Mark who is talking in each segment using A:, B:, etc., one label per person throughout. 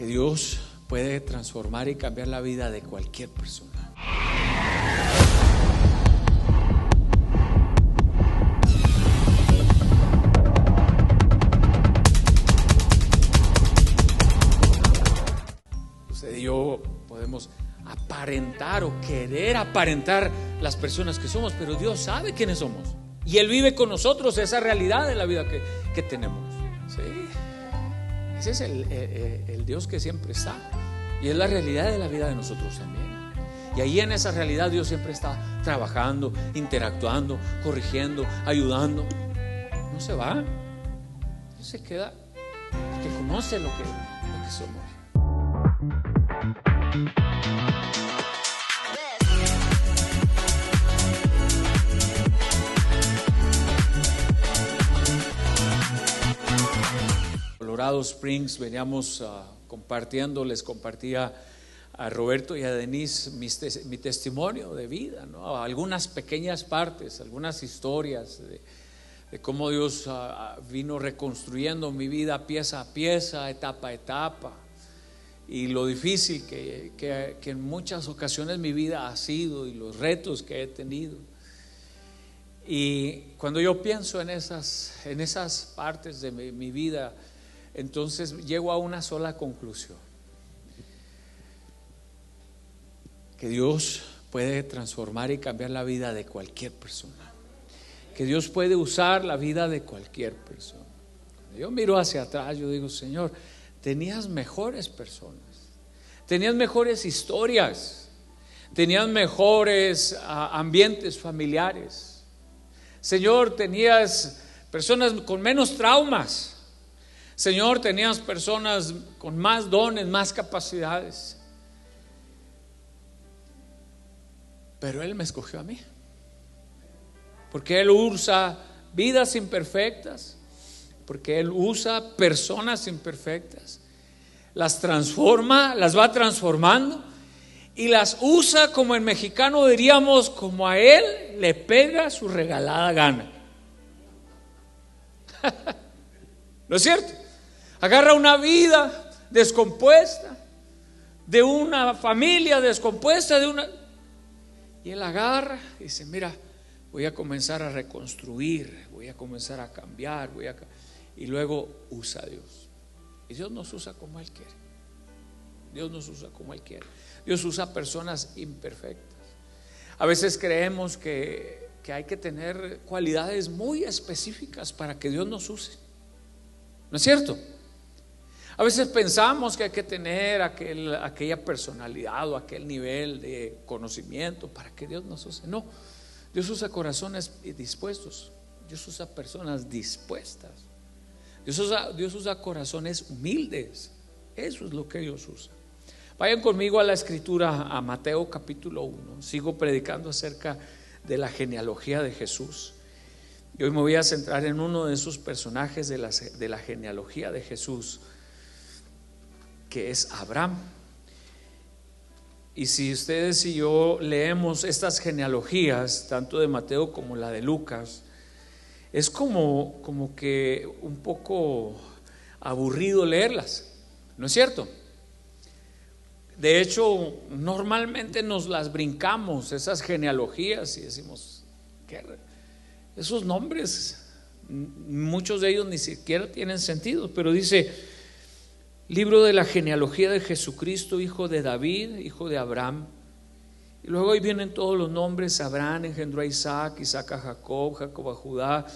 A: que Dios puede transformar y cambiar la vida de cualquier persona. Usted y yo podemos aparentar o querer aparentar las personas que somos, pero Dios sabe quiénes somos y Él vive con nosotros esa realidad de la vida que tenemos. ¿Sí? Ese es el Dios que siempre está y es la realidad de la vida de nosotros también. Y ahí en esa realidad Dios siempre está trabajando, interactuando, corrigiendo, ayudando. No se va, no se queda, porque conoce lo que somos. Colorado Springs veníamos compartiendo, les compartía a Roberto y a Denise mi testimonio de vida, ¿no? Algunas pequeñas partes, algunas historias de cómo Dios vino reconstruyendo mi vida pieza a pieza, etapa a etapa, y lo difícil que en muchas ocasiones mi vida ha sido y los retos que he tenido. Y cuando yo pienso en esas partes de mi vida, entonces llego a una sola conclusión: que Dios puede transformar y cambiar la vida de cualquier persona, que Dios puede usar la vida de cualquier persona. Cuando yo miro hacia atrás, yo digo: Señor, tenías mejores personas, tenías mejores historias, tenías mejores ambientes familiares. Señor, tenías personas con menos traumas. Señor, tenías personas con más dones, más capacidades. Pero Él me escogió a mí, porque Él usa vidas imperfectas, porque Él usa personas imperfectas, las transforma, las va transformando y las usa, como en mexicano diríamos, como a Él le pega su regalada gana. ¿No es cierto? Agarra una vida descompuesta, de una familia descompuesta, y Él agarra y dice: mira, voy a comenzar a reconstruir, voy a comenzar a cambiar, y luego usa a Dios. Y Dios nos usa como Él quiere. Dios nos usa como Él quiere. Dios usa personas imperfectas. A veces creemos que hay que tener cualidades muy específicas para que Dios nos use. ¿No es cierto? A veces pensamos que hay que tener aquella personalidad o aquel nivel de conocimiento para que Dios nos use. No, Dios usa corazones dispuestos. Dios usa personas dispuestas. Dios usa corazones humildes. Eso es lo que Dios usa. Vayan conmigo a la escritura, a Mateo capítulo 1. Sigo predicando acerca de la genealogía de Jesús. Y hoy me voy a centrar en uno de esos personajes de la genealogía de Jesús, que es Abraham. Y si ustedes y yo leemos estas genealogías, tanto de Mateo como la de Lucas, es como que un poco aburrido leerlas, ¿no es cierto? De hecho, normalmente nos las brincamos, esas genealogías, y decimos: ¿qué? Esos nombres, muchos de ellos ni siquiera tienen sentido. Pero dice: libro de la genealogía de Jesucristo, hijo de David, hijo de Abraham. Y luego ahí vienen todos los nombres. Abraham engendró a Isaac, Isaac a Jacob, Jacob a Judá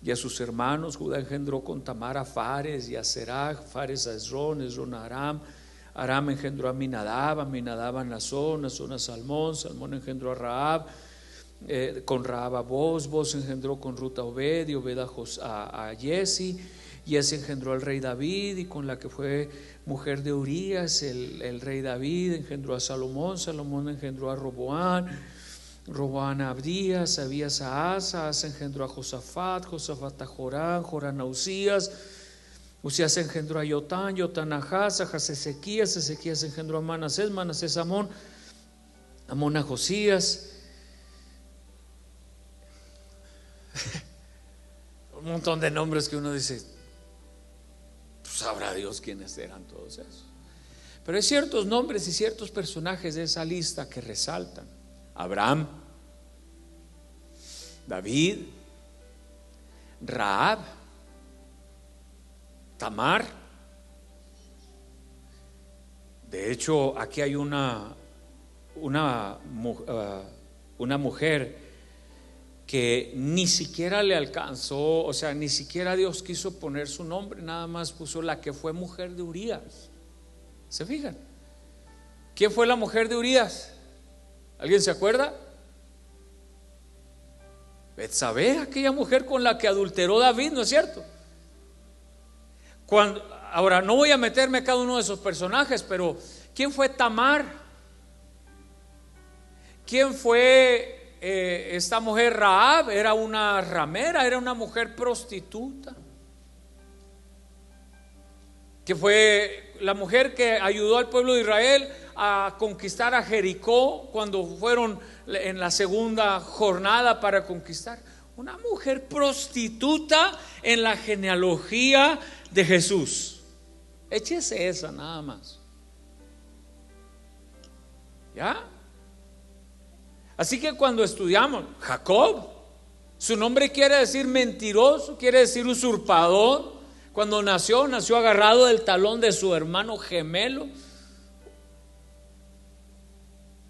A: y a sus hermanos. Judá engendró con Tamar a Fares y a Serach, Fares a Esrón, Esrón a Aram. Aram engendró a Aminadab, Aminadab a Nazón, Nazón a Salmón, Salmón engendró a Rahab, con Rahab a Boz engendró con Ruth a Obed, y Obed a Jesse. Jesse engendró al rey David, y con la que fue mujer de Urías, el rey David engendró a Salomón. Salomón engendró a Roboán, Roboán a Abdías, Abías a Asa, Asa engendró a Josafat, Josafat a Jorán, Jorán a Usías, Usías engendró a Yotán, Yotán a Ahaz, Ahaz a Ezequías, Ezequías engendró a Manasés, Manasés a Amón, Amón a Josías. Un montón de nombres que uno dice: pues sabrá Dios quiénes eran todos esos. Pero hay ciertos nombres y ciertos personajes de esa lista que resaltan: Abraham, David, Rahab, Tamar. De hecho, aquí hay una mujer que ni siquiera le alcanzó, o sea, ni siquiera Dios quiso poner su nombre, nada más puso la que fue mujer de Urías. ¿Se fijan? ¿Quién fue la mujer de Urías? ¿Alguien se acuerda? Betsabé, aquella mujer con la que adulteró David, ¿no es cierto? Ahora no voy a meterme a cada uno de esos personajes, pero ¿quién fue Tamar? ¿Quién fue esta mujer Rahab? Era una ramera, era una mujer prostituta, que fue la mujer que ayudó al pueblo de Israel a conquistar a Jericó cuando fueron en la segunda jornada para conquistar. Una mujer prostituta en la genealogía de Jesús. Échese esa nada más. ¿Ya? Así que cuando estudiamos Jacob, su nombre quiere decir mentiroso, quiere decir usurpador. Cuando nació agarrado del talón de su hermano gemelo.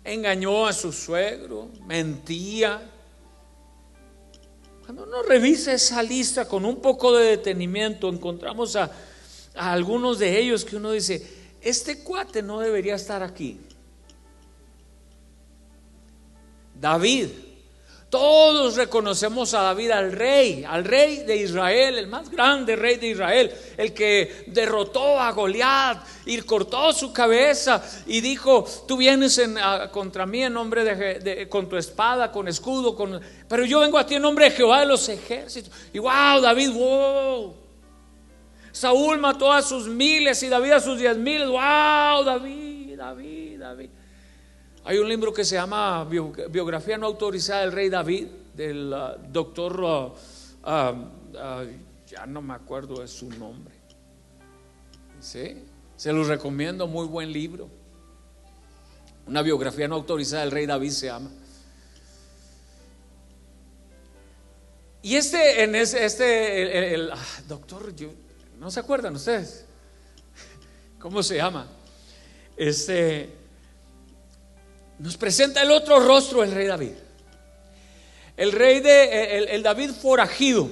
A: Engañó a su suegro, mentía. Cuando uno revisa esa lista con un poco de detenimiento, encontramos a algunos de ellos que uno dice: este cuate no debería estar aquí. David, todos reconocemos a David, al rey de Israel, el más grande rey de Israel, el que derrotó a Goliat y cortó su cabeza y dijo: tú vienes contra mí en nombre con tu espada, con escudo, pero yo vengo a ti en nombre de Jehová de los ejércitos. Y wow, David, wow. Saúl mató a sus miles y David a sus 10,000. Wow, David. Hay un libro que se llama Biografía no autorizada del rey David, del doctor ya no me acuerdo de su nombre. ¿Sí? Se los recomiendo, muy buen libro. Una biografía no autorizada del rey David se llama. Y el doctor, ¿no se acuerdan ustedes? ¿Cómo se llama? Nos presenta el otro rostro del rey David. El David forajido,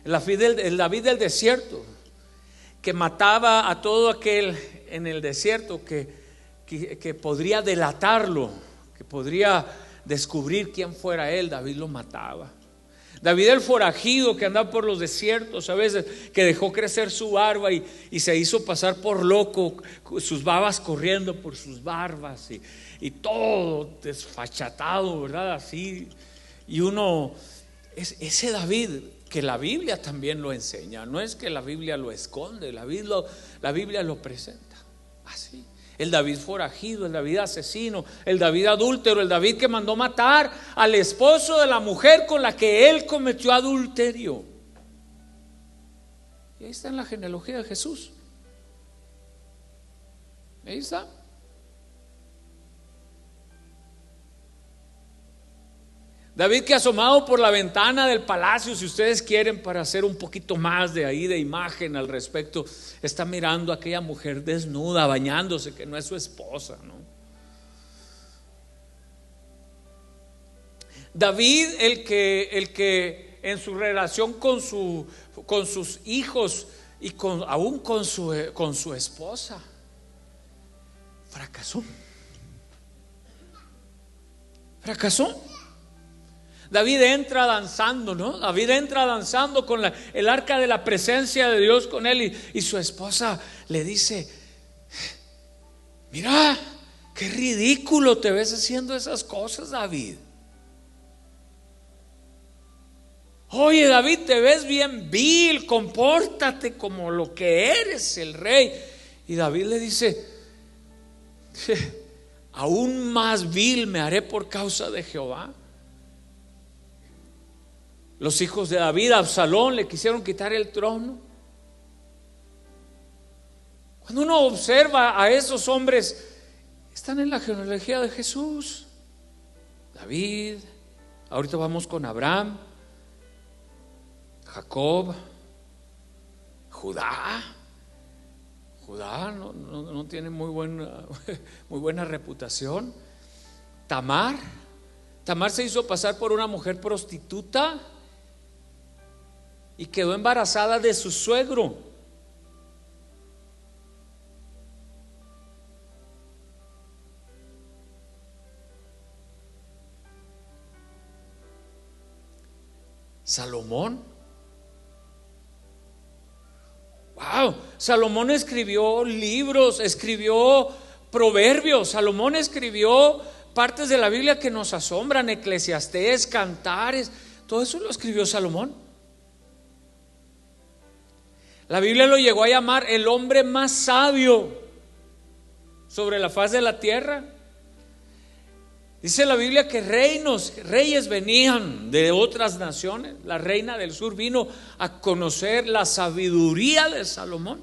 A: el David del desierto, que mataba a todo aquel en el desierto que podría delatarlo, que podría descubrir quién fuera él. David lo mataba. David el forajido que andaba por los desiertos a veces, que dejó crecer su barba y se hizo pasar por loco, sus babas corriendo por sus barbas y todo desfachatado, ¿verdad? Así. Y ese David que la Biblia también lo enseña, no es que la Biblia lo esconde, la Biblia lo presenta así. El David forajido, el David asesino, el David adúltero, el David que mandó matar al esposo de la mujer con la que él cometió adulterio. Y ahí está en la genealogía de Jesús. Ahí está. David que asomado por la ventana del palacio, si ustedes quieren, para hacer un poquito más de ahí de imagen al respecto, está mirando a aquella mujer desnuda, bañándose, que no es su esposa, ¿no? David, el que en su relación con sus hijos y aún con su esposa, fracasó. David entra danzando, ¿no? David entra danzando con el arca de la presencia de Dios con él y su esposa le dice: mira, qué ridículo te ves haciendo esas cosas, David. Oye, David, te ves bien vil, compórtate como lo que eres, el rey. Y David le dice: aún más vil me haré por causa de Jehová. Los hijos de David, Absalón, le quisieron quitar el trono. Cuando uno observa a esos hombres, están en la genealogía de Jesús. David, ahorita vamos con Abraham, Jacob, Judá. Judá no tiene muy buena reputación. Tamar se hizo pasar por una mujer prostituta y quedó embarazada de su suegro. Salomón, wow, Salomón escribió libros, escribió proverbios, Salomón escribió partes de la Biblia que nos asombran, Eclesiastés, Cantares, todo eso lo escribió Salomón. La Biblia lo llegó a llamar el hombre más sabio sobre la faz de la tierra. Dice la Biblia que reyes venían de otras naciones. La reina del sur vino a conocer la sabiduría de Salomón.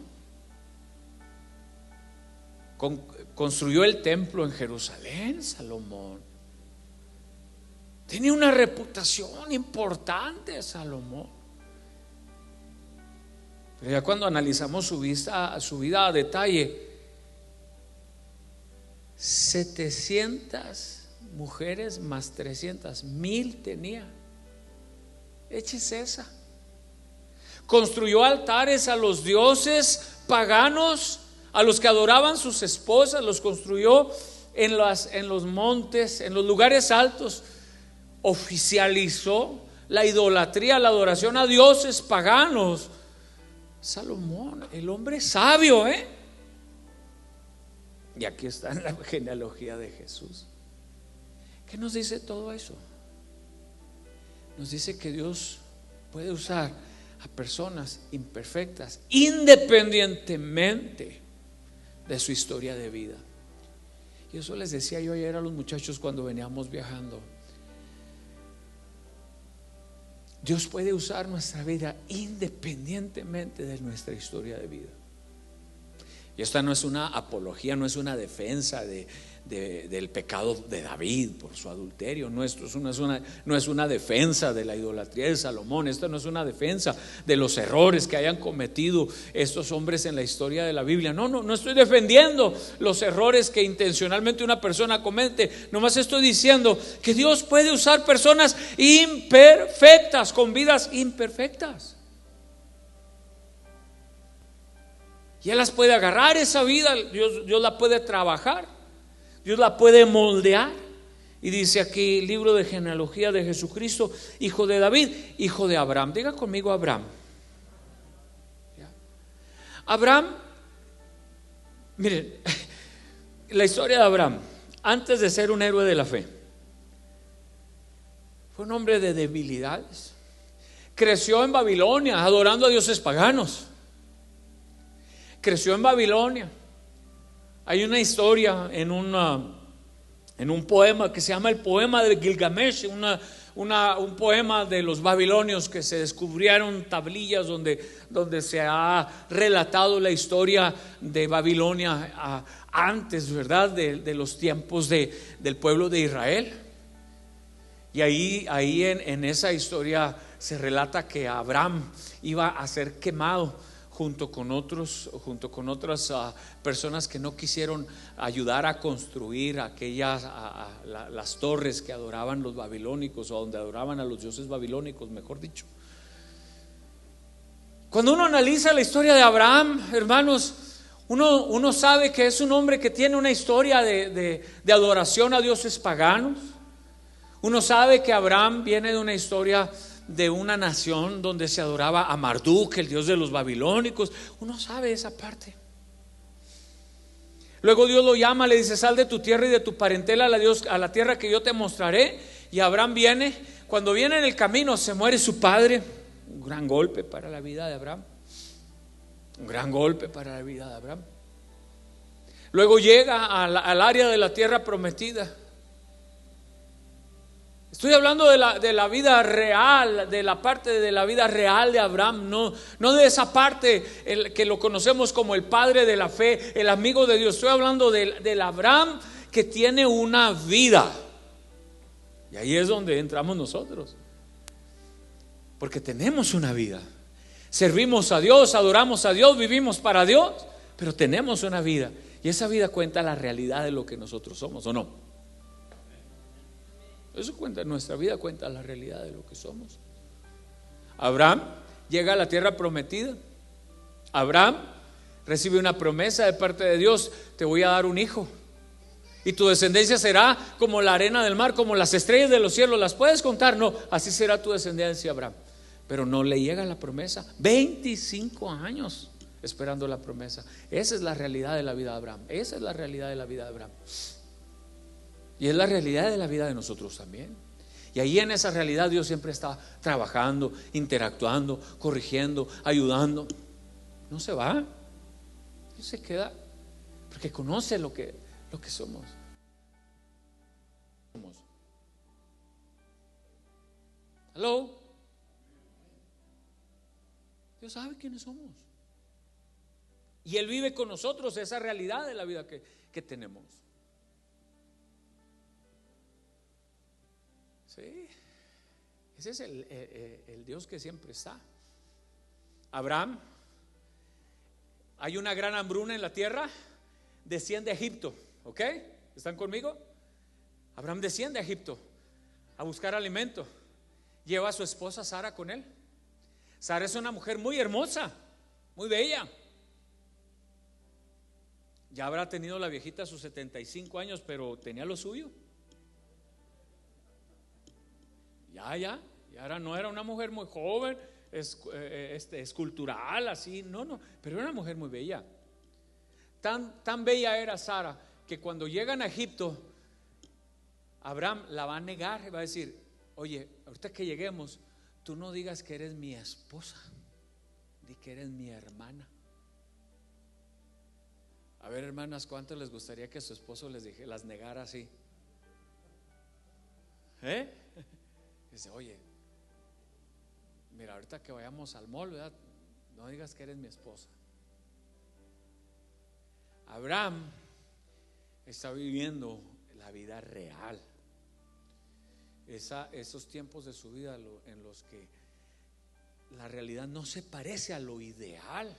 A: Construyó el templo en Jerusalén, Salomón. Tenía una reputación importante, Salomón. Pero ya cuando analizamos su vida a detalle, 700 mujeres más 300, 1000 tenía. Échese esa. Construyó altares a los dioses paganos, a los que adoraban sus esposas. Los construyó en los montes, en los lugares altos. Oficializó la idolatría, la adoración a dioses paganos. Salomón, el hombre sabio, y aquí está en la genealogía de Jesús. ¿Qué nos dice todo eso? Nos dice que Dios puede usar a personas imperfectas independientemente de su historia de vida. Y eso les decía yo ayer a los muchachos cuando veníamos viajando. Dios puede usar nuestra vida independientemente de nuestra historia de vida. Y esta no es una apología, no es una defensa del pecado de David por su adulterio. No es una defensa de la idolatría de Salomón. Esto no es una defensa de los errores que hayan cometido estos hombres en la historia de la Biblia. No estoy defendiendo los errores que intencionalmente una persona comete. Nomás estoy diciendo que Dios puede usar personas imperfectas con vidas imperfectas. Y Él las puede agarrar, esa vida, Dios la puede trabajar, Dios la puede moldear. Y dice aquí el libro de genealogía de Jesucristo, hijo de David, hijo de Abraham. Diga conmigo Abraham. Abraham, miren, la historia de Abraham, antes de ser un héroe de la fe, fue un hombre de debilidades. Creció en Babilonia adorando a dioses paganos. Creció en Babilonia. Hay una historia en un poema que se llama el poema de Gilgamesh, un poema de los babilonios, que se descubrieron tablillas donde se ha relatado la historia de Babilonia antes, ¿verdad? De los tiempos del pueblo de Israel. Y ahí en esa historia se relata que Abraham iba a ser quemado junto con otras personas que no quisieron ayudar a construir las torres que adoraban los babilónicos, o donde adoraban a los dioses babilónicos, mejor dicho. Cuando uno analiza la historia de Abraham, hermanos, uno sabe que es un hombre que tiene una historia de adoración a dioses paganos. Uno sabe que Abraham viene de una historia de una nación donde se adoraba a Marduk, el dios de los babilónicos. Uno sabe esa parte. Luego Dios lo llama, le dice: sal de tu tierra y de tu parentela a la tierra que yo te mostraré. Y Abraham viene. Cuando viene en el camino se muere su padre. Un gran golpe para la vida de Abraham. Un gran golpe para la vida de Abraham. Luego llega al área de la tierra prometida. Estoy hablando de la vida real, de la parte de la vida real de Abraham, no de esa parte que lo conocemos como el padre de la fe, el amigo de Dios. Estoy hablando del Abraham que tiene una vida. Y ahí es donde entramos nosotros, porque tenemos una vida. Servimos a Dios, adoramos a Dios, vivimos para Dios, pero tenemos una vida. Y esa vida cuenta la realidad de lo que nosotros somos, ¿o no? Eso cuenta, nuestra vida cuenta la realidad de lo que somos. Abraham llega a la tierra prometida. Abraham recibe una promesa de parte de Dios: te voy a dar un hijo, y tu descendencia será como la arena del mar, como las estrellas de los cielos. ¿Las puedes contar? No, así será tu descendencia, Abraham. Pero no le llega la promesa. 25 años esperando la promesa. Esa es la realidad de la vida de Abraham. Esa es la realidad de la vida de Abraham. Y es la realidad de la vida de nosotros también. Y ahí en esa realidad Dios siempre está trabajando, interactuando, corrigiendo, ayudando. No se va, no se queda, porque conoce lo que somos. Hello. Dios sabe quiénes somos. Y Él vive con nosotros esa realidad de la vida que tenemos. Sí, ese es el Dios que siempre está. Abraham, hay una gran hambruna en la tierra, desciende a Egipto, ¿ok? ¿Están conmigo? Abraham desciende a Egipto a buscar alimento. Lleva a su esposa Sara con él. Sara es una mujer muy hermosa, muy bella. Ya habrá tenido la viejita sus 75 años, pero tenía lo suyo. Ya no era una mujer muy joven, escultural, así, no, pero era una mujer muy bella. Tan bella era Sara que cuando llegan a Egipto, Abraham la va a negar y va a decir: oye, ahorita que lleguemos, tú no digas que eres mi esposa, di que eres mi hermana. A ver, hermanas, ¿cuánto les gustaría que su esposo las negara así? Dice: oye, mira, ahorita que vayamos al mall, ¿verdad? No digas que eres mi esposa. Abraham está viviendo la vida real. Esos tiempos de su vida en los que la realidad no se parece a lo ideal.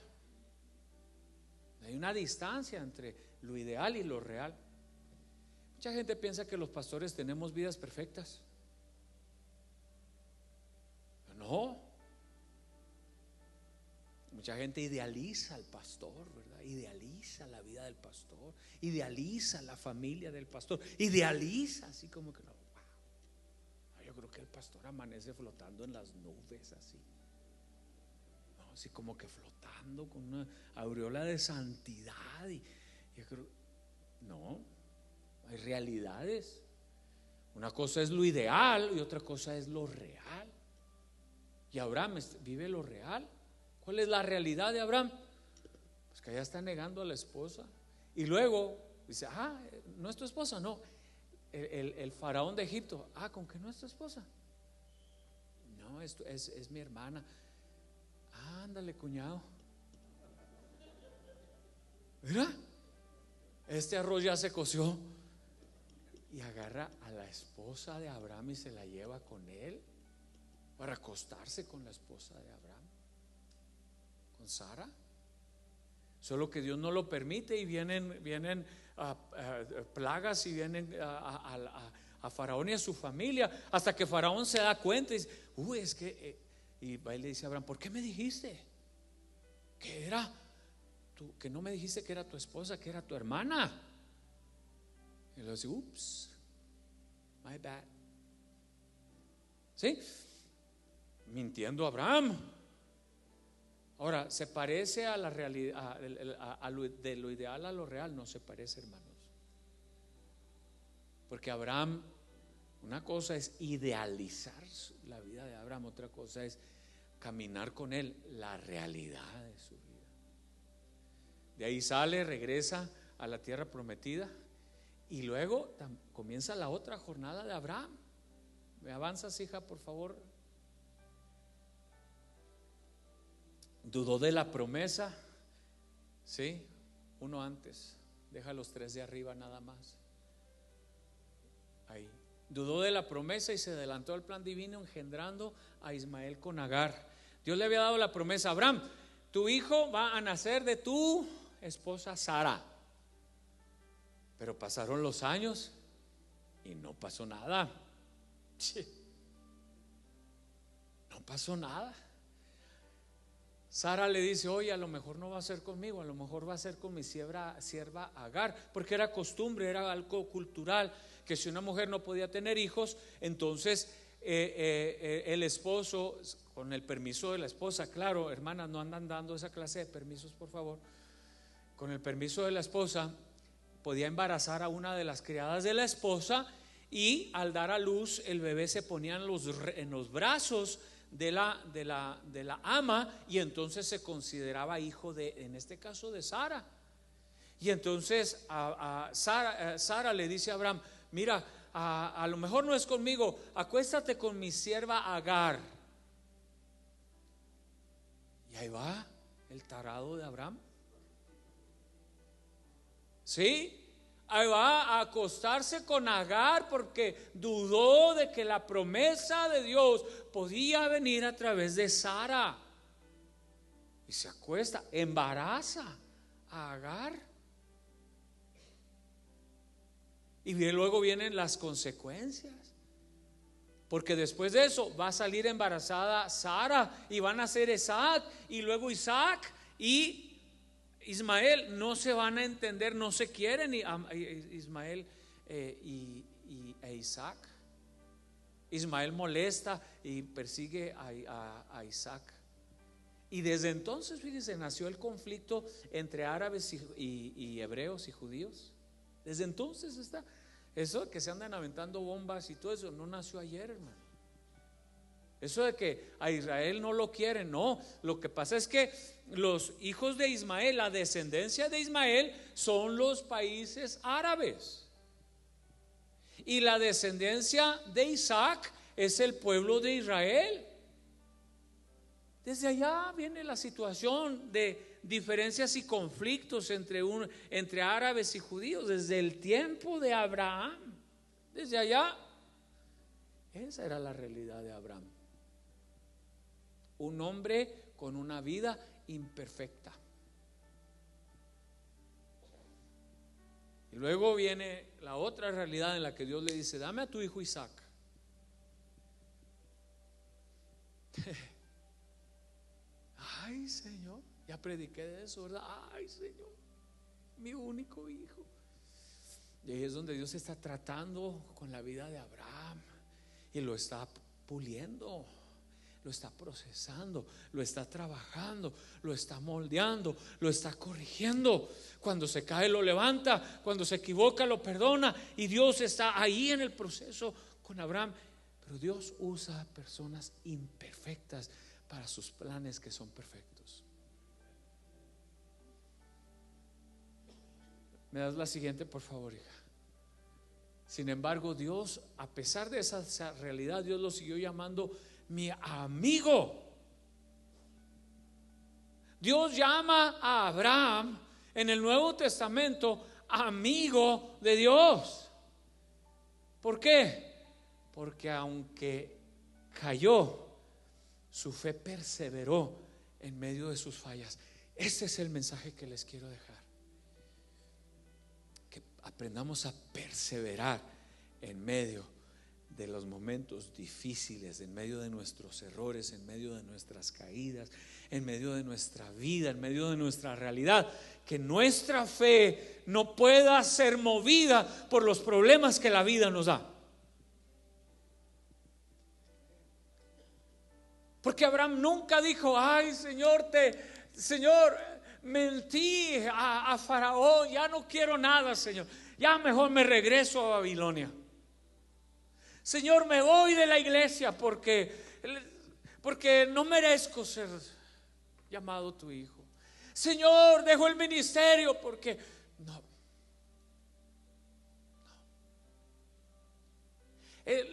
A: Hay una distancia entre lo ideal y lo real. Mucha gente piensa que los pastores tenemos vidas perfectas. No. Mucha gente idealiza al pastor, ¿verdad? Idealiza la vida del pastor, idealiza la familia del pastor, idealiza así como que no. Wow. Yo creo que el pastor amanece flotando en las nubes así. No, así como que flotando con una aureola de santidad. Y yo creo, no, hay realidades. Una cosa es lo ideal y otra cosa es lo real. Y Abraham vive lo real. ¿Cuál es la realidad de Abraham? Pues que allá está negando a la esposa. Y luego dice: no es tu esposa. No, el faraón de Egipto. ¿Con que no es tu esposa? No, esto es mi hermana. Ándale, cuñado. Mira, este arroz ya se coció. Y agarra a la esposa de Abraham y se la lleva con él para acostarse con la esposa de Abraham, con Sara. Solo que Dios no lo permite y vienen plagas y vienen a Faraón y a su familia, hasta que Faraón se da cuenta y dice: es que y va y le dice a Abraham: ¿por qué me dijiste que era que no me dijiste que era tu esposa, que era tu hermana? Y le dice: ups, my bad. ¿Sí? Mintiendo Abraham. Ahora, ¿se parece a la realidad, de lo ideal a lo real? No se parece, hermanos. Porque Abraham, una cosa es idealizar la vida de Abraham, otra cosa es caminar con él la realidad de su vida. De ahí sale, regresa a la tierra prometida y luego comienza la otra jornada de Abraham. ¿Me avanzas, hija, por favor? Dudó de la promesa. Sí, uno antes. Deja los 3 de arriba nada más. Ahí. Dudó de la promesa y se adelantó al plan divino, engendrando a Ismael con Agar. Dios le había dado la promesa: Abraham, tu hijo va a nacer de tu esposa Sara. Pero pasaron los años y no pasó nada. No pasó nada. Sara le dice: oye, a lo mejor no va a ser conmigo, a lo mejor va a ser con mi sierva Agar, porque era costumbre, era algo cultural, que si una mujer no podía tener hijos, entonces el esposo, con el permiso de la esposa, claro, hermanas, no andan dando esa clase de permisos, por favor. Con el permiso de la esposa, podía embarazar a una de las criadas de la esposa, y al dar a luz el bebé se ponía en los brazos de la ama, y entonces se consideraba hijo en este caso de Sara. Y entonces Sara le dice a Abraham: mira, a lo mejor no es conmigo, acuéstate con mi sierva Agar. Y ahí va el tarado de Abraham. ¿Sí? Ahí va a acostarse con Agar porque dudó de que la promesa de Dios podía venir a través de Sara. Y se acuesta, embaraza a Agar. Y luego vienen las consecuencias, porque después de eso va a salir embarazada Sara y van a nacer Isaac, y luego Isaac y Ismael no se van a entender, no se quieren, Ismael e Isaac. Ismael molesta y persigue a Isaac. Y desde entonces, fíjense, nació el conflicto entre árabes y hebreos y judíos. Desde entonces está. Eso de que se andan aventando bombas y todo eso no nació ayer, hermano. Eso de que a Israel no lo quieren, no. Lo que pasa es que los hijos de Ismael, la descendencia de Ismael, son los países árabes, y la descendencia de Isaac es el pueblo de Israel. Desde allá viene la situación de diferencias y conflictos entre árabes y judíos, desde el tiempo de Abraham. Desde allá, esa era la realidad de Abraham. Un hombre con una vida imperfecta. Y luego viene la otra realidad en la que Dios le dice: dame a tu hijo Isaac. Ay, Señor, ya prediqué de eso, ¿verdad? Ay, Señor, mi único hijo. Y ahí es donde Dios está tratando con la vida de Abraham y lo está puliendo, lo está procesando, lo está trabajando, lo está moldeando, lo está corrigiendo. Cuando se cae lo levanta, cuando se equivoca lo perdona, y Dios está ahí en el proceso con Abraham. Pero Dios usa personas imperfectas para sus planes que son perfectos. ¿Me das la siguiente, por favor, hija? Sin embargo, Dios, a pesar de esa realidad, Dios lo siguió llamando mi amigo. Dios llama a Abraham en el Nuevo Testamento amigo de Dios. ¿Por qué? Porque aunque cayó, su fe perseveró en medio de sus fallas. Ese es el mensaje que les quiero dejar. Que aprendamos a perseverar en medio de los momentos difíciles, en medio de nuestros errores, en medio de nuestras caídas, en medio de nuestra vida, en medio de nuestra realidad. Que nuestra fe no pueda ser movida por los problemas que la vida nos da. Porque Abraham nunca dijo: ay, Señor, mentí a Faraón, ya no quiero nada, Señor, ya mejor me regreso a Babilonia. Señor, me voy de la iglesia porque no merezco ser llamado tu hijo. Señor, dejo el ministerio porque no.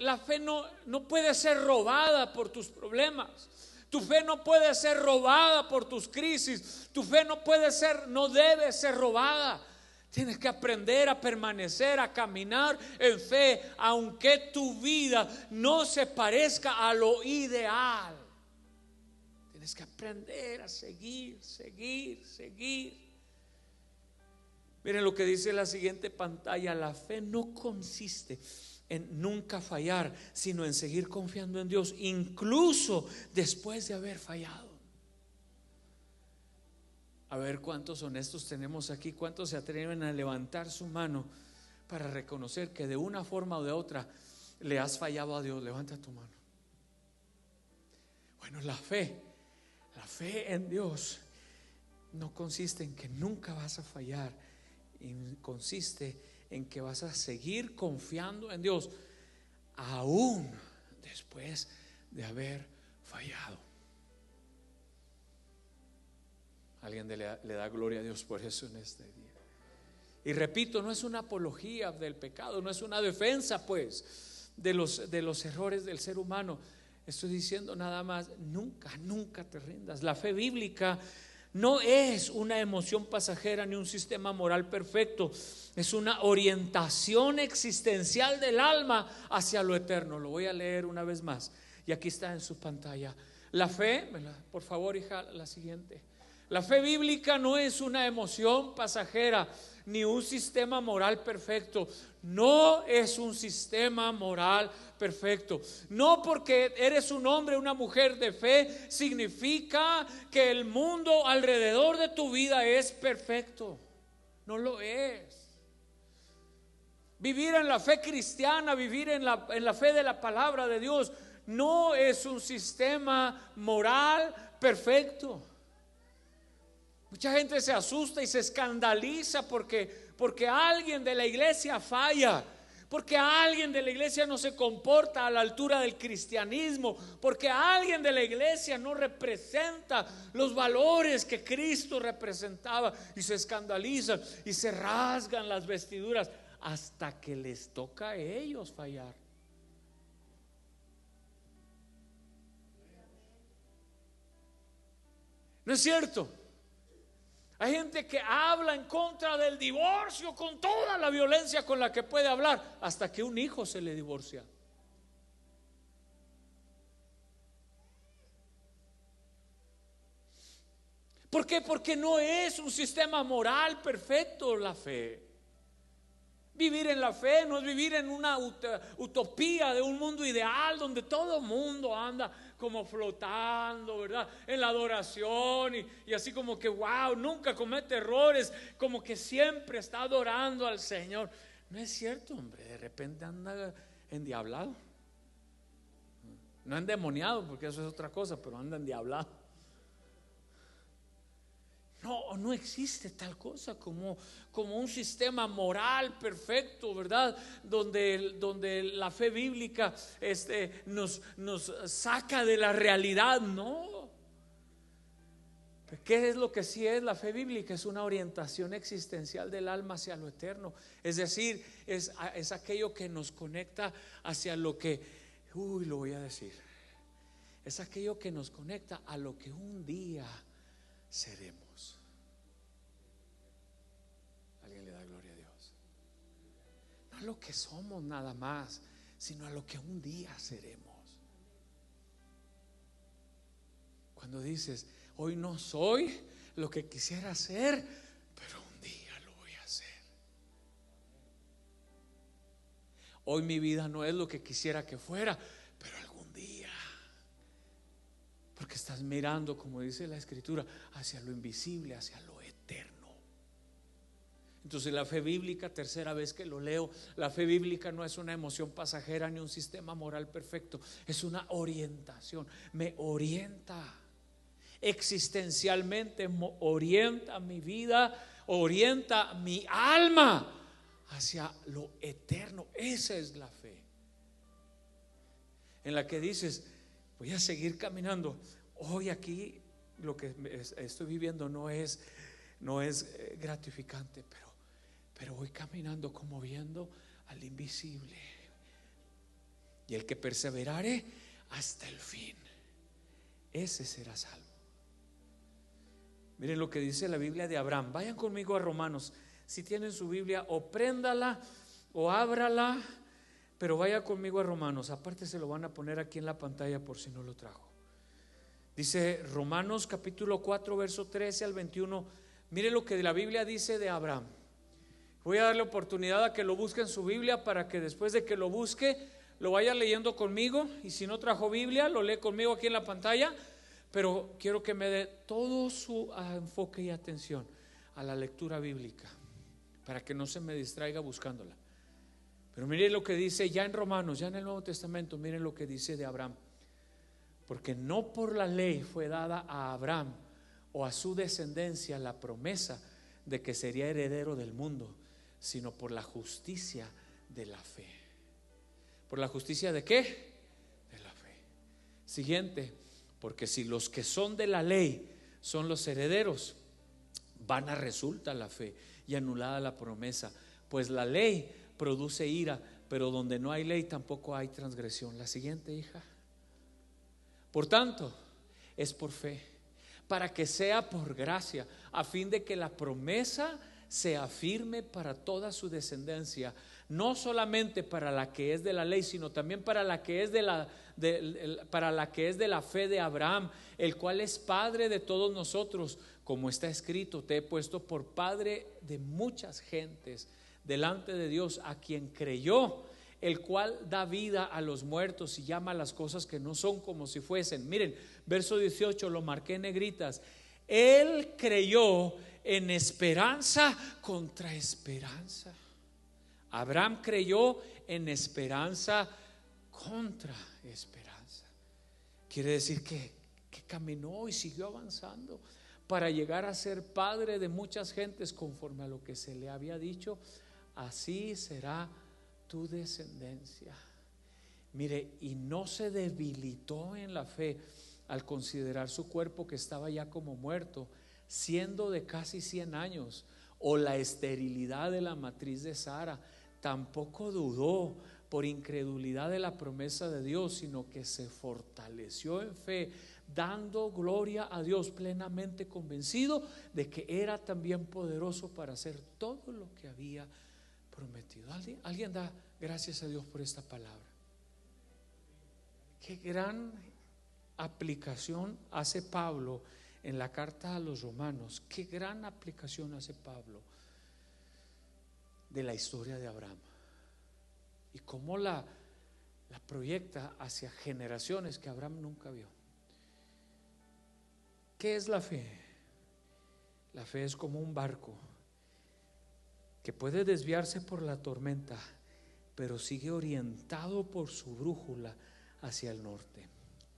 A: La fe no puede ser robada por tus problemas. Tu fe no puede ser robada por tus crisis. Tu fe no debe ser robada. Tienes que aprender a permanecer, a caminar en fe, aunque tu vida no se parezca a lo ideal. Tienes que aprender a seguir. Miren lo que dice la siguiente pantalla: la fe no consiste en nunca fallar, sino en seguir confiando en Dios, incluso después de haber fallado. A ver cuántos honestos tenemos aquí, cuántos se atreven a levantar su mano para reconocer que de una forma o de otra le has fallado a Dios. Levanta tu mano. Bueno, la fe en Dios no consiste en que nunca vas a fallar, y consiste en que vas a seguir confiando en Dios aún después de haber fallado. Alguien le da gloria a Dios por eso en este día. Y repito, no es una apología del pecado, no es una defensa pues de los errores del ser humano. Estoy diciendo nada más: nunca te rindas. La fe bíblica no es una emoción pasajera ni un sistema moral perfecto. Es una orientación existencial del alma hacia lo eterno. Lo voy a leer una vez más, y aquí está en su pantalla. La fe, por favor, hija, la siguiente. La fe bíblica no es una emoción pasajera ni un sistema moral perfecto. No es un sistema moral perfecto. No porque eres un hombre o una mujer de fe significa que el mundo alrededor de tu vida es perfecto. No lo es. Vivir en la fe cristiana, vivir en la fe de la palabra de Dios, no es un sistema moral perfecto. Mucha gente se asusta y se escandaliza porque alguien de la iglesia falla, porque alguien de la iglesia no se comporta a la altura del cristianismo, porque alguien de la iglesia no representa los valores que Cristo representaba, y se escandalizan y se rasgan las vestiduras hasta que les toca a ellos fallar. ¿No es cierto? Hay gente que habla en contra del divorcio con toda la violencia con la que puede hablar, hasta que un hijo se le divorcia. ¿Por qué? Porque no es un sistema moral perfecto la fe. Vivir en la fe no es vivir en una utopía de un mundo ideal donde todo mundo anda como flotando, ¿verdad? En la adoración y así como que wow, nunca comete errores, como que siempre está adorando al Señor. No es cierto, hombre. De repente anda endiablado. No endemoniado, porque eso es otra cosa, pero anda endiablado. No existe tal cosa como un sistema moral perfecto, ¿verdad? Donde la fe bíblica nos saca de la realidad. No. ¿Qué es lo que sí es la fe bíblica? Es una orientación existencial del alma hacia lo eterno. Es decir, es aquello que nos conecta hacia lo que, lo voy a decir, es aquello que nos conecta a lo que un día seremos. Alguien le da gloria a Dios. No a lo que somos nada más, sino a lo que un día seremos. Cuando dices: hoy no soy lo que quisiera ser, pero un día lo voy a hacer. Hoy mi vida no es lo que quisiera que fuera, pero algún día. Porque estás mirando, como dice la Escritura, hacia lo invisible, hacia lo eterno. Entonces la fe bíblica, tercera vez que lo leo, la fe bíblica no es una emoción pasajera ni un sistema moral perfecto. Es una orientación. Me orienta existencialmente, orienta mi vida, orienta mi alma hacia lo eterno. Esa es la fe, en la que dices: voy a seguir caminando. Hoy aquí lo que estoy viviendo no es gratificante, pero voy caminando como viendo al invisible. y el que perseverare hasta el fin, ese será salvo. Miren lo que dice la Biblia de Abraham. Vayan conmigo a Romanos. Si tienen su Biblia, o préndala o ábrala, pero vaya conmigo a Romanos. Aparte se lo van a poner aquí en la pantalla por si no lo trajo. Dice Romanos capítulo 4 verso 13 al 21. Mire lo que la Biblia dice de Abraham. Voy a darle oportunidad a que lo busque en su Biblia, para que después de que lo busque lo vaya leyendo conmigo, y si no trajo Biblia lo lee conmigo aquí en la pantalla, pero quiero que me dé todo su enfoque y atención a la lectura bíblica, para que no se me distraiga buscándola. Pero miren lo que dice ya en Romanos, ya en el Nuevo Testamento. Miren lo que dice de Abraham. Porque no por la ley fue dada a Abraham o a su descendencia la promesa de que sería heredero del mundo, sino por la justicia de la fe. ¿Por la justicia de qué? De la fe. Siguiente. Porque si los que son de la ley son los herederos, vana resulta la fe y anulada la promesa, pues la ley produce ira, pero donde no hay ley tampoco hay transgresión. La siguiente, hija. Por tanto, es por fe, para que sea por gracia, a fin de que la promesa sea firme para toda su descendencia, no solamente para la que es de la ley, sino también para la que es de la fe de Abraham, el cual es padre de todos nosotros, como está escrito: te he puesto por padre de muchas gentes delante de Dios, a quien creyó, el cual da vida a los muertos y llama a las cosas que no son como si fuesen. Miren, verso 18, lo marqué en negritas. Él creyó en esperanza contra esperanza. Abraham creyó en esperanza contra esperanza. Quiere decir que caminó y siguió avanzando para llegar a ser padre de muchas gentes, conforme a lo que se le había dicho: así será tu descendencia. Mire, y no se debilitó en la fe al considerar su cuerpo, que estaba ya como muerto, siendo de casi 100 años, o la esterilidad de la matriz de Sara. Tampoco dudó por incredulidad de la promesa de Dios, sino que se fortaleció en fe, dando gloria a Dios, plenamente convencido de que era también poderoso para hacer todo lo que había prometido. ¿Alguien da gracias a Dios por esta palabra? Qué gran aplicación hace Pablo en la carta a los Romanos. Qué gran aplicación hace Pablo de la historia de Abraham, y cómo la proyecta hacia generaciones que Abraham nunca vio. ¿Qué es la fe? La fe es como un barco que puede desviarse por la tormenta, pero sigue orientado por su brújula hacia el norte.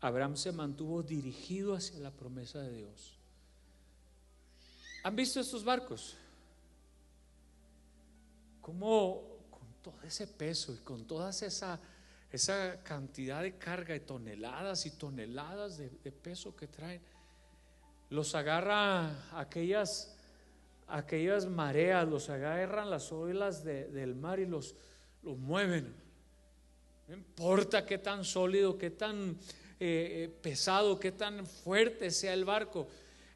A: Abraham se mantuvo dirigido hacia la promesa de Dios. ¿Han visto estos barcos? Cómo con todo ese peso y con toda esa cantidad de carga, y toneladas y toneladas de peso que traen, los agarra aquellas mareas, los agarran las olas del mar y los mueven. No importa qué tan sólido, qué tan pesado, qué tan fuerte sea el barco,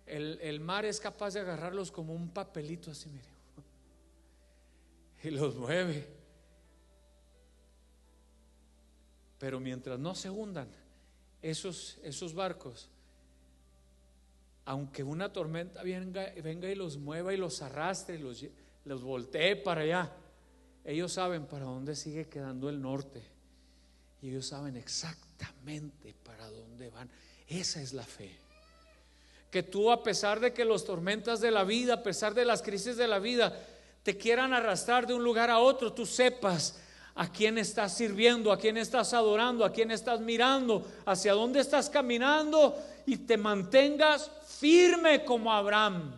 A: el mar es capaz de agarrarlos como un papelito así, mire, y los mueve. Pero mientras no se hundan esos barcos, aunque una tormenta venga y los mueva y los arrastre, los voltee para allá, ellos saben para dónde sigue quedando el norte, y ellos saben exactamente para dónde van. Esa es la fe. Que tú, a pesar de que las tormentas de la vida, a pesar de las crisis de la vida te quieran arrastrar de un lugar a otro, tú sepas a quién estás sirviendo, a quién estás adorando, a quién estás mirando, hacia dónde estás caminando, y te mantengas firme como Abraham.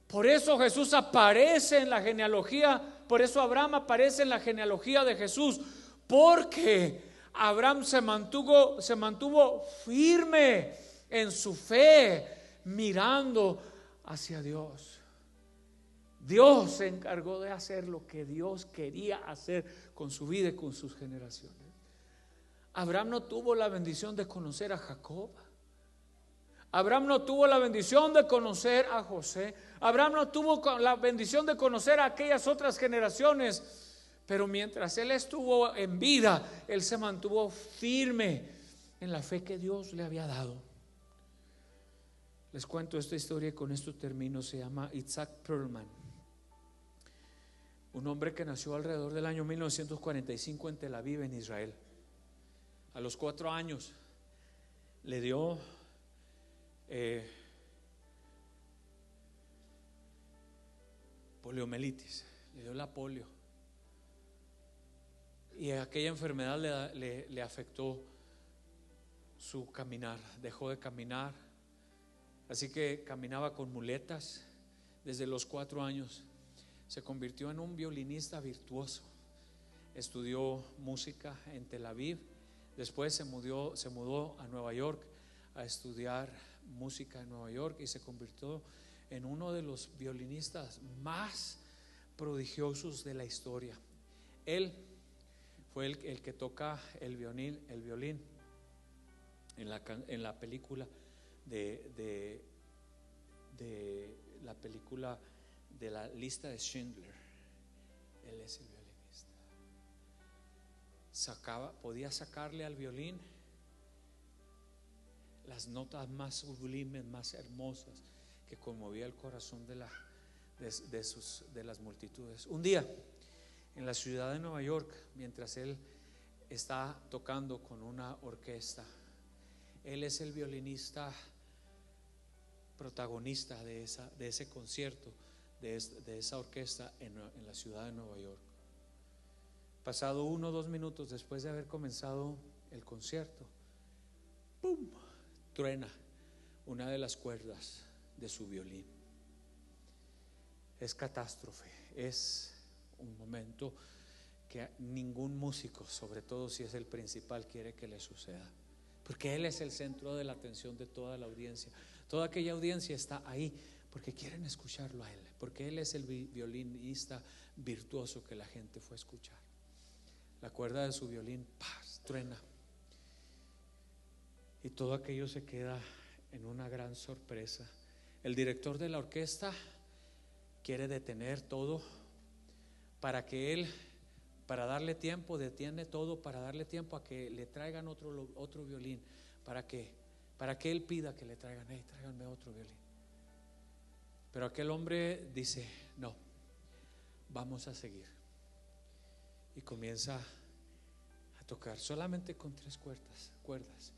A: Por eso Jesús aparece en la genealogía, por eso Abraham aparece en la genealogía de Jesús, porque Abraham se mantuvo firme en su fe, mirando hacia Dios. Dios se encargó de hacer lo que Dios quería hacer con su vida y con sus generaciones. Abraham no tuvo la bendición de conocer a Jacob. Abraham no tuvo la bendición de conocer a José. Abraham no tuvo la bendición de conocer a aquellas otras generaciones. Pero mientras él estuvo en vida, él se mantuvo firme en la fe que Dios le había dado. Les cuento esta historia y con esto termino. Se llama Isaac Perlman, un hombre que nació alrededor del año 1945 en Tel Aviv, en Israel. A los 4 años le dio poliomielitis, le dio la polio, y aquella enfermedad le afectó su caminar. Dejó de caminar, así que caminaba con muletas. Desde los 4 años se convirtió en un violinista virtuoso. Estudió música en Tel Aviv. Después se mudó a Nueva York a estudiar música en Nueva York y se convirtió en uno de los violinistas más prodigiosos de la historia. Él fue el que toca el violín en la película de la película de la lista de Schindler. Él es el violinista. Podía sacarle al violín las notas más sublimes, más hermosas, que conmovía el corazón de las multitudes. Un día en la ciudad de Nueva York, mientras él está tocando con una orquesta, él es el violinista protagonista de ese concierto, de esa orquesta en la ciudad de Nueva York. Pasado 1 o 2 minutos después de haber comenzado el concierto, ¡pum!, truena una de las cuerdas de su violín. Es catástrofe, es un momento que ningún músico, sobre todo si es el principal, quiere que le suceda, porque él es el centro de la atención de toda la audiencia. Toda aquella audiencia está ahí porque quieren escucharlo a él, porque él es el violinista virtuoso que la gente fue a escuchar. La cuerda de su violín, ¡paz!, truena, y todo aquello se queda en una gran sorpresa. El director de la orquesta quiere detener todo para darle tiempo, detiene todo para darle tiempo a que le traigan otro violín, para que él pida que le traigan, tráiganme otro violín. Pero aquel hombre dice: no, vamos a seguir. Y comienza a tocar solamente con 3 cuerdas.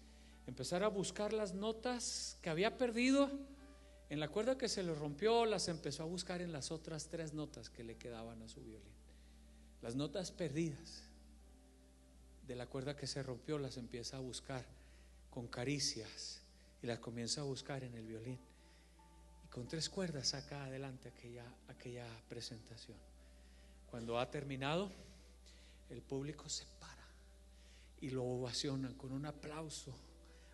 A: Empezar a buscar las notas que había perdido en la cuerda que se le rompió, las empezó a buscar en las otras 3 notas que le quedaban a su violín. Las notas perdidas de la cuerda que se rompió las empieza a buscar con caricias y las comienza a buscar en el violín, y con 3 cuerdas saca adelante aquella presentación. Cuando ha terminado, el público se para y lo ovacionan con un aplauso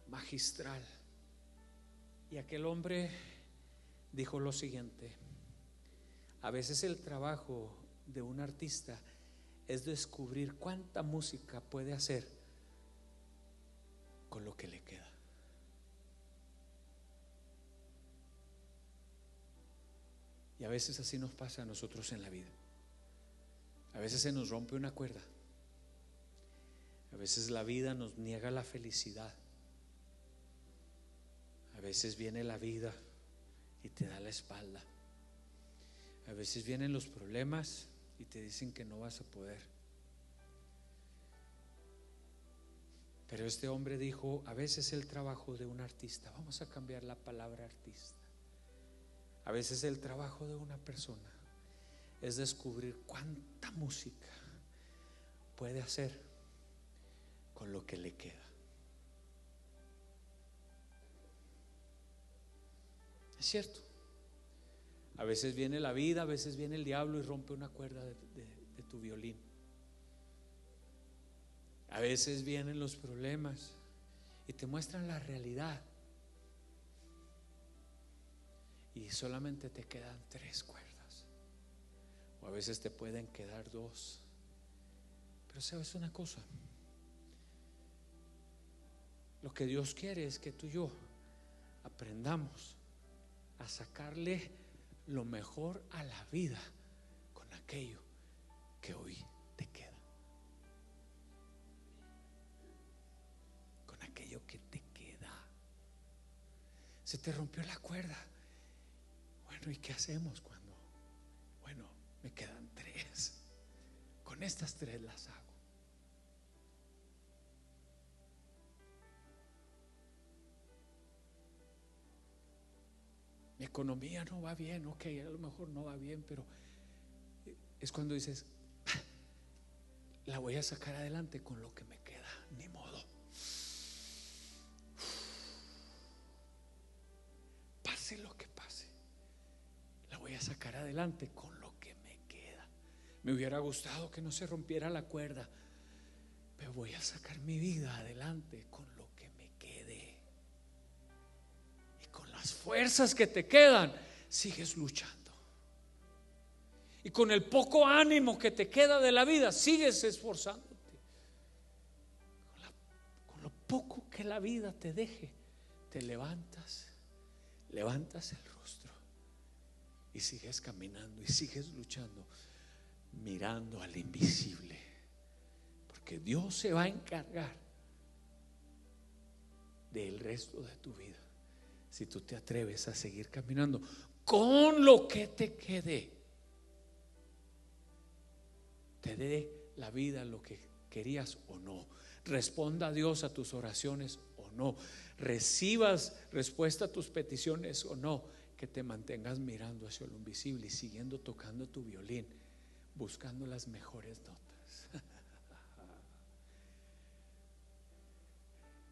A: magistral. Y aquel hombre dijo lo siguiente: a veces el trabajo de un artista es descubrir cuánta música puede hacer con lo que le queda. Y a veces así nos pasa a nosotros en la vida. A veces se nos rompe una cuerda. A veces la vida nos niega la felicidad. A veces viene la vida y te da la espalda. A veces vienen los problemas y te dicen que no vas a poder. Pero este hombre dijo: a veces el trabajo de un artista, vamos a cambiar la palabra artista, a veces el trabajo de una persona es descubrir cuánta música puede hacer con lo que le queda. Es cierto. A veces viene la vida, a veces viene el diablo y rompe una cuerda de tu violín. A veces vienen los problemas y te muestran la realidad, y solamente te quedan 3 cuerdas. o a veces te pueden quedar dos. Pero sabes una cosa, lo que Dios quiere es que tú y yo aprendamos a sacarle lo mejor a la vida con aquello que hoy te queda, con aquello que te queda. Se te rompió la cuerda. Bueno, ¿y qué hacemos cuando? Bueno, me quedan 3. Con estas 3 las hago. Mi economía no va bien, ok, a lo mejor no va bien, pero es cuando dices, la voy a sacar adelante con lo que me queda, ni modo. Pase lo que pase, la voy a sacar adelante con lo que me queda. Me hubiera gustado que no se rompiera la cuerda, pero voy a sacar mi vida adelante con lo que me quede. Y con las fuerzas que te quedan, sigues luchando. Y con el poco ánimo que te queda de la vida, sigues esforzándote. Con lo poco que la vida te deje, te levantas el rostro y sigues caminando y sigues luchando, mirando al invisible, porque Dios se va a encargar del resto de tu vida si tú te atreves a seguir caminando con lo que te quede. Te dé la vida lo que querías o no, responda a Dios a tus oraciones o no, recibas respuesta a tus peticiones o no, que te mantengas mirando hacia lo invisible y siguiendo tocando tu violín, buscando las mejores notas.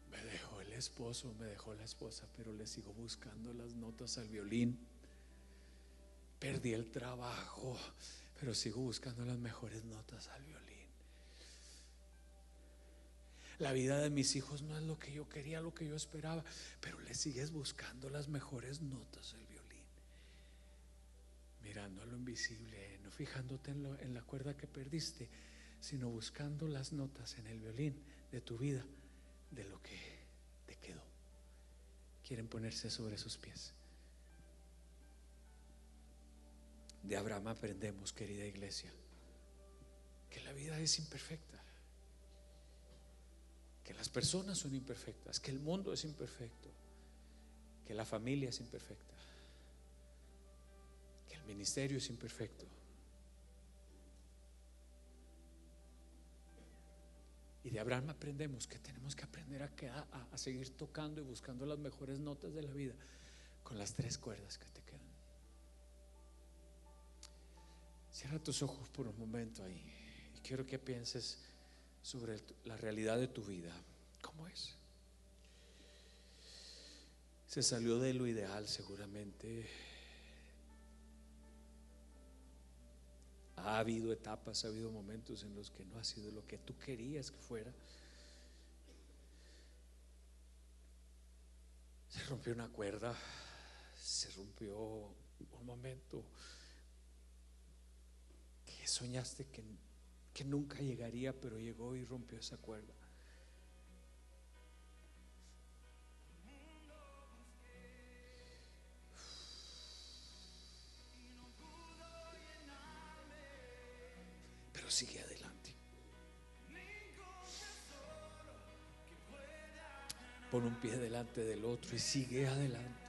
A: Me dejó el esposo, me dejó la esposa, pero le sigo buscando las notas al violín. Perdí el trabajo, pero sigo buscando las mejores notas al violín. La vida de mis hijos no es lo que yo quería, lo que yo esperaba, pero le sigues buscando las mejores notas al violín, mirando a lo invisible, no fijándote en la cuerda que perdiste, sino buscando las notas en el violín de tu vida, de lo que te quedó. Quieren ponerse sobre sus pies. De Abraham aprendemos, querida iglesia, que la vida es imperfecta, que las personas son imperfectas, que el mundo es imperfecto, que la familia es imperfecta, que el ministerio es imperfecto. Y de Abraham aprendemos que tenemos que aprender a seguir tocando y buscando las mejores notas de la vida con las 3 cuerdas que te quedan. Cierra tus ojos por un momento ahí y quiero que pienses sobre la realidad de tu vida. ¿Cómo es? Se salió de lo ideal seguramente. Ha habido etapas, ha habido momentos en los que no ha sido lo que tú querías que fuera. Se rompió una cuerda, se rompió un momento que soñaste que nunca llegaría, pero llegó y rompió esa cuerda. Pero sigue adelante. Pon un pie delante del otro y sigue adelante.